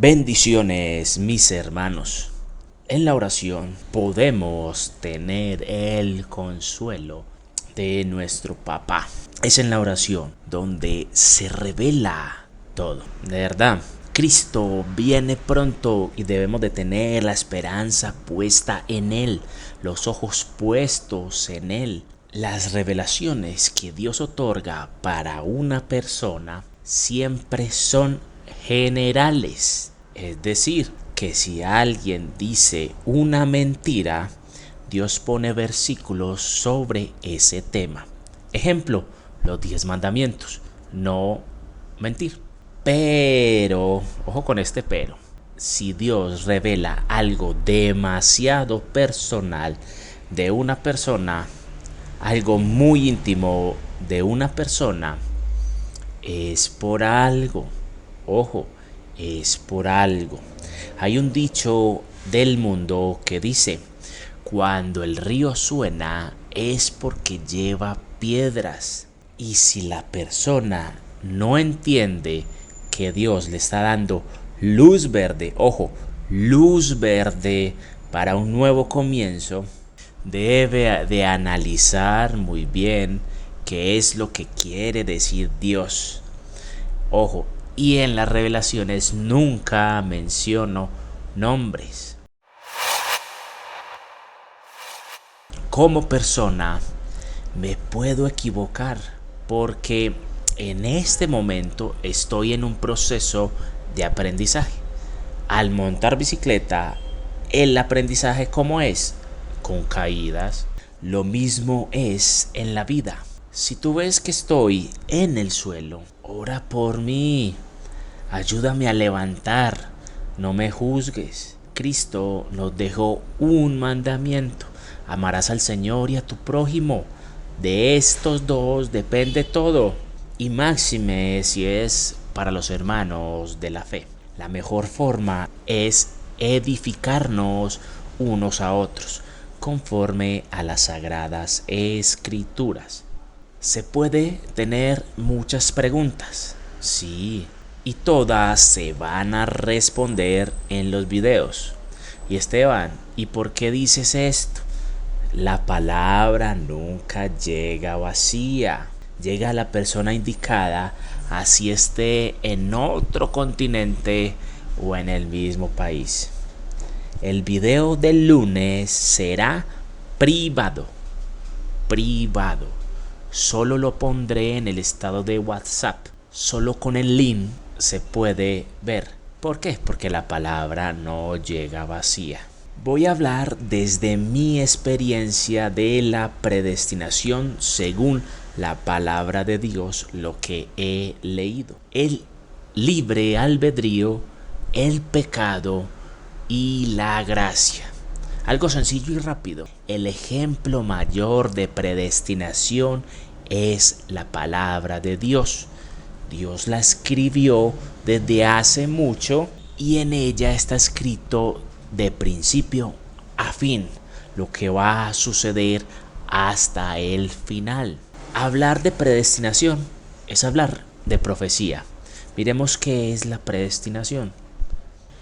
Bendiciones, mis hermanos. En la oración podemos tener el consuelo de nuestro papá. Es en la oración donde se revela todo. De verdad, Cristo viene pronto y debemos de tener la esperanza puesta en Él, los ojos puestos en Él. Las revelaciones que Dios otorga para una persona siempre son generales. Es decir, que si alguien dice una mentira, Dios pone versículos sobre ese tema. Ejemplo, los 10 mandamientos. No mentir. Pero, ojo con este pero, si Dios revela algo demasiado personal de una persona, algo muy íntimo de una persona, es por algo. Ojo, es por algo. Hay un dicho del mundo que dice: cuando el río suena es porque lleva piedras. Y si la persona no entiende que Dios le está dando luz verde, ojo, luz verde para un nuevo comienzo, debe de analizar muy bien qué es lo que quiere decir Dios. Ojo, y en las revelaciones nunca menciono nombres. Como persona me puedo equivocar porque en este momento estoy en un proceso de aprendizaje. Al montar bicicleta, el aprendizaje ¿cómo es? Con caídas. Lo mismo es en la vida. Si tú ves que estoy en el suelo, ora por mí. Ayúdame a levantar. No me juzgues. Cristo nos dejó un mandamiento: amarás al Señor y a tu prójimo. De estos dos depende todo. Y máxime si es para los hermanos de la fe. La mejor forma es edificarnos unos a otros, conforme a las sagradas escrituras. Se puede tener muchas preguntas, sí, y todas se van a responder en los videos. Y Esteban, ¿y por qué dices esto? La palabra nunca llega vacía. Llega a la persona indicada, así esté en otro continente o en el mismo país. El video del lunes será privado. Solo lo pondré en el estado de WhatsApp. Solo con el link se puede ver. ¿Por qué? Porque la palabra no llega vacía. Voy a hablar desde mi experiencia de la predestinación según la palabra de Dios, lo que he leído. El libre albedrío, el pecado y la gracia. Algo sencillo y rápido. El ejemplo mayor de predestinación es la palabra de Dios. Dios la escribió desde hace mucho y en ella está escrito de principio a fin lo que va a suceder hasta el final. Hablar de predestinación es hablar de profecía. Miremos qué es la predestinación.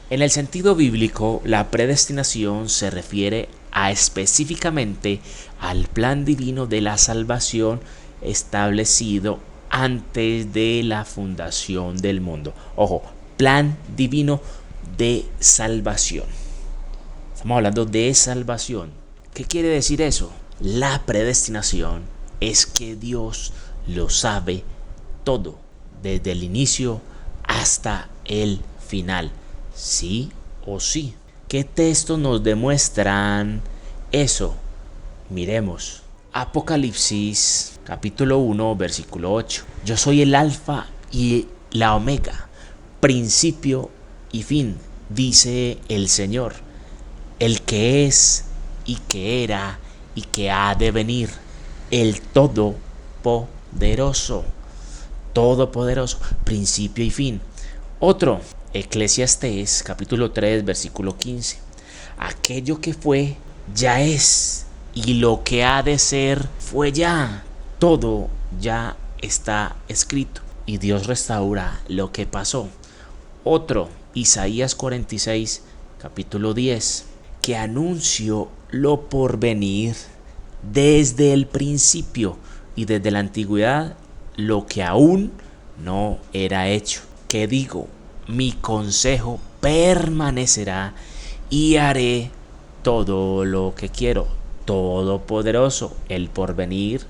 En el sentido bíblico, la predestinación se refiere específicamente al plan divino de la salvación establecido antes de la fundación del mundo. Ojo, plan divino de salvación. Estamos hablando de salvación. ¿Qué quiere decir eso? La predestinación es que Dios lo sabe todo, desde el inicio hasta el final. Sí o sí. ¿Qué textos nos demuestran eso? Miremos. Apocalipsis capítulo 1 versículo 8. Yo soy el alfa y la omega, principio y fin, dice el Señor, el que es y que era y que ha de venir, el todopoderoso, principio y fin. Otro, Eclesiastés capítulo 3 versículo 15. Aquello que fue ya es, y lo que ha de ser fue ya. Todo ya está escrito y Dios restaura lo que pasó. Otro, Isaías 46, capítulo 10, que anunció lo por venir desde el principio y desde la antigüedad, lo que aún no era hecho. Que digo, mi consejo permanecerá y haré todo lo que quiero. Todopoderoso, el porvenir.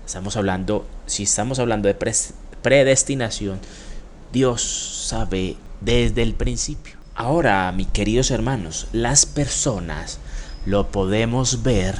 Si estamos hablando de predestinación, Dios sabe desde el principio. Ahora, mis queridos hermanos, las personas lo podemos ver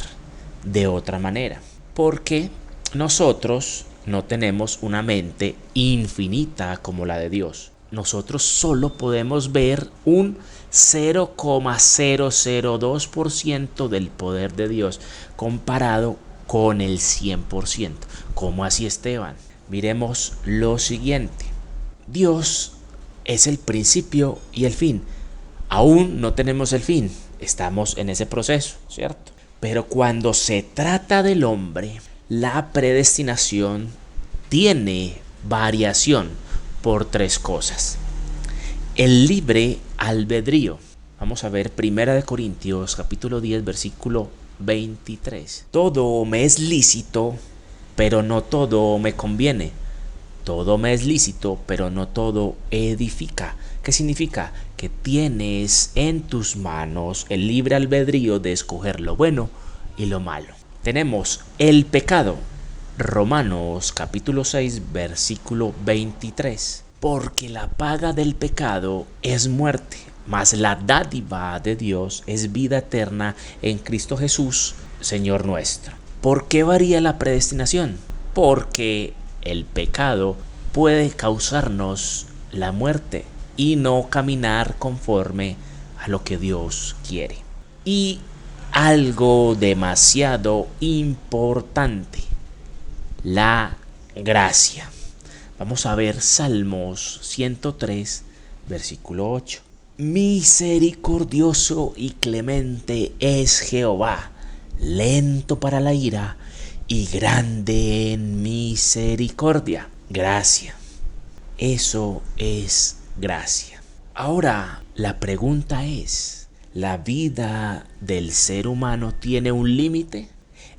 de otra manera, porque nosotros no tenemos una mente infinita como la de Dios. Nosotros solo podemos ver un 0,002% del poder de Dios comparado con el 100%. ¿Cómo así, Esteban? Miremos lo siguiente. Dios es el principio y el fin. Aún no tenemos el fin, estamos en ese proceso, ¿cierto? Pero cuando se trata del hombre, la predestinación tiene variación por tres cosas. El libre albedrío. Vamos a ver 1 Corintios capítulo 10 versículo 23. Todo me es lícito, pero no todo me conviene. Todo me es lícito, pero no todo edifica. ¿Qué significa? Que tienes en tus manos el libre albedrío de escoger lo bueno y lo malo. Tenemos el pecado. Romanos capítulo 6 versículo 23. Porque la paga del pecado es muerte, mas la dádiva de Dios es vida eterna en Cristo Jesús, Señor nuestro. ¿Por qué varía la predestinación? Porque el pecado puede causarnos la muerte y no caminar conforme a lo que Dios quiere. Y algo demasiado importante, la gracia. Vamos a ver Salmos 103, versículo 8. Misericordioso y clemente es Jehová, lento para la ira y grande en misericordia. Gracia. Eso es gracia. Ahora, la pregunta es, ¿la vida del ser humano tiene un límite?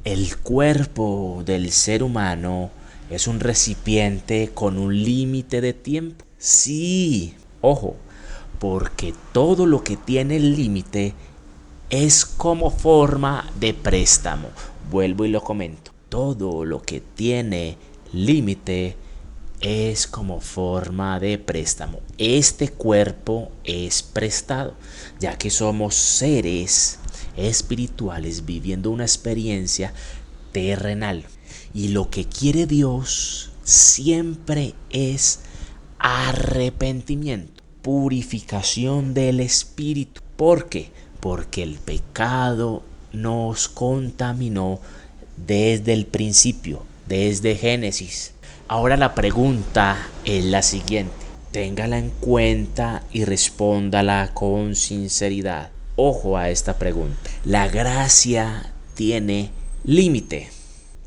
¿El cuerpo del ser humano es un recipiente con un límite de tiempo? Sí, ojo, porque todo lo que tiene el límite es como forma de préstamo. Vuelvo y lo comento. Todo lo que tiene límite es como forma de préstamo. Este cuerpo es prestado, ya que somos seres espirituales viviendo una experiencia terrenal. Y lo que quiere Dios siempre es arrepentimiento, purificación del espíritu. ¿Por qué? Porque el pecado nos contaminó desde el principio, desde Génesis. Ahora la pregunta es la siguiente. Téngala en cuenta y respóndala con sinceridad. Ojo a esta pregunta. ¿La gracia tiene límite?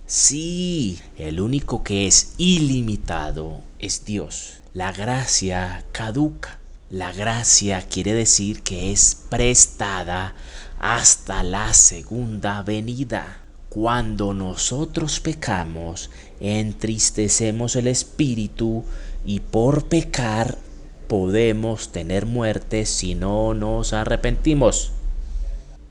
Sí, el único que es ilimitado es Dios. La gracia caduca. La gracia quiere decir que es prestada hasta la segunda venida. Cuando nosotros pecamos, entristecemos el espíritu y por pecar podemos tener muerte si no nos arrepentimos.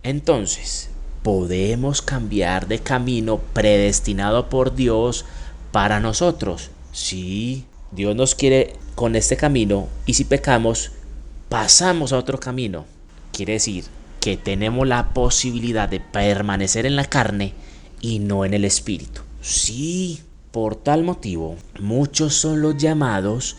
Entonces, ¿podemos cambiar de camino predestinado por Dios para nosotros? Sí, Dios nos quiere con este camino y si pecamos, pasamos a otro camino. Quiere decir que tenemos la posibilidad de permanecer en la carne y no en el espíritu. Sí, por tal motivo, muchos son los llamados,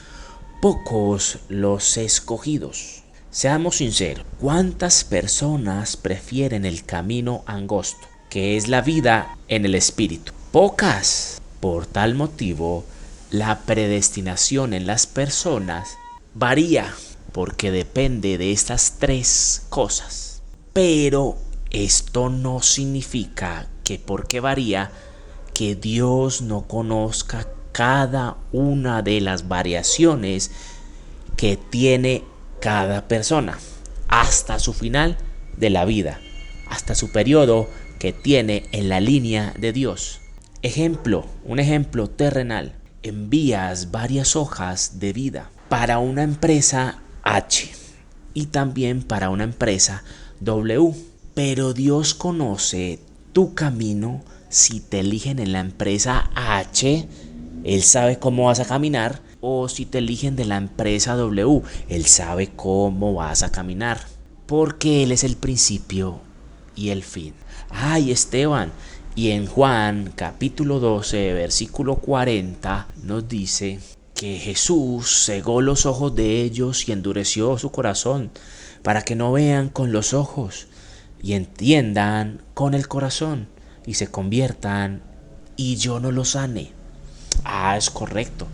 pocos los escogidos. Seamos sinceros, ¿cuántas personas prefieren el camino angosto, que es la vida en el espíritu? Pocas. Por tal motivo, la predestinación en las personas varía, porque depende de estas tres cosas. Pero esto no significa que porque varía, que Dios no conozca cada una de las variaciones que tiene cada persona hasta su final de la vida, hasta su periodo que tiene en la línea de Dios. Un ejemplo terrenal. Envías varias hojas de vida para una empresa H y también para una empresa W. Pero Dios conoce tu camino. Si te eligen en la empresa H, Él sabe cómo vas a caminar. O si te eligen de la empresa W, Él sabe cómo vas a caminar. Porque Él es el principio y el fin. Ay, Esteban, y en Juan capítulo 12, versículo 40 nos dice que Jesús cegó los ojos de ellos y endureció su corazón para que no vean con los ojos y entiendan con el corazón y se conviertan y yo no los sane. Es correcto.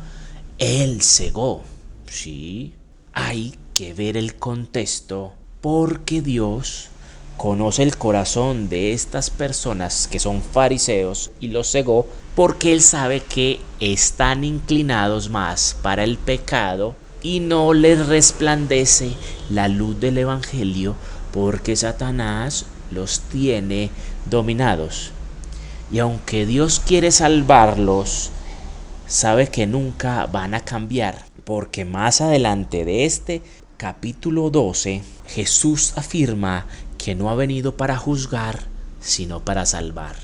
Él cegó. Sí, hay que ver el contexto porque Dios conoce el corazón de estas personas que son fariseos y los cegó porque Él sabe que están inclinados más para el pecado y no les resplandece la luz del Evangelio porque Satanás los tiene dominados. Y aunque Dios quiere salvarlos, sabe que nunca van a cambiar, porque más adelante de este capítulo 12, Jesús afirma que no ha venido para juzgar, sino para salvar.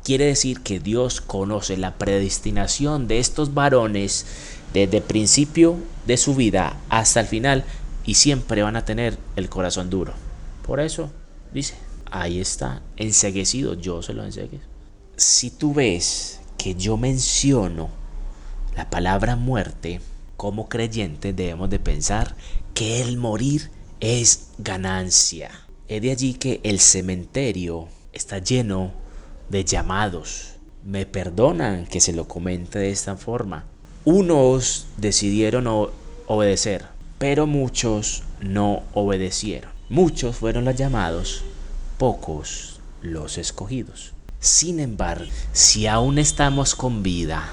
Quiere decir que Dios conoce la predestinación de estos varones desde el principio de su vida hasta el final y siempre van a tener el corazón duro. Por eso dice, ahí está, enceguecido, yo se lo enceguez. Si tú ves que yo menciono la palabra muerte, como creyentes debemos de pensar que el morir es ganancia. Es de allí que el cementerio está lleno de llamados. Me perdonan que se lo comente de esta forma. Unos decidieron obedecer, pero muchos no obedecieron. Muchos fueron los llamados, pocos los escogidos. Sin embargo, si aún estamos con vida,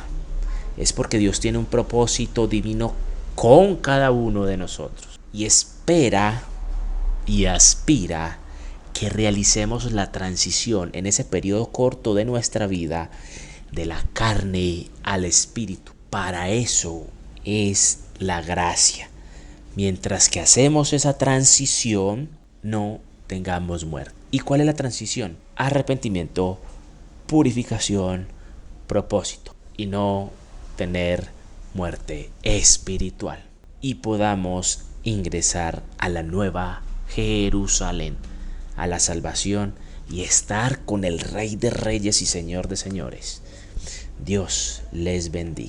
es porque Dios tiene un propósito divino con cada uno de nosotros y espera y aspira que realicemos la transición en ese periodo corto de nuestra vida de la carne al espíritu. Para eso es la gracia. Mientras que hacemos esa transición, no tengamos muerte. ¿Y cuál es la transición? Arrepentimiento, purificación, propósito y no tener muerte espiritual y podamos ingresar a la nueva Jerusalén, a la salvación y estar con el Rey de Reyes y Señor de Señores. Dios les bendiga.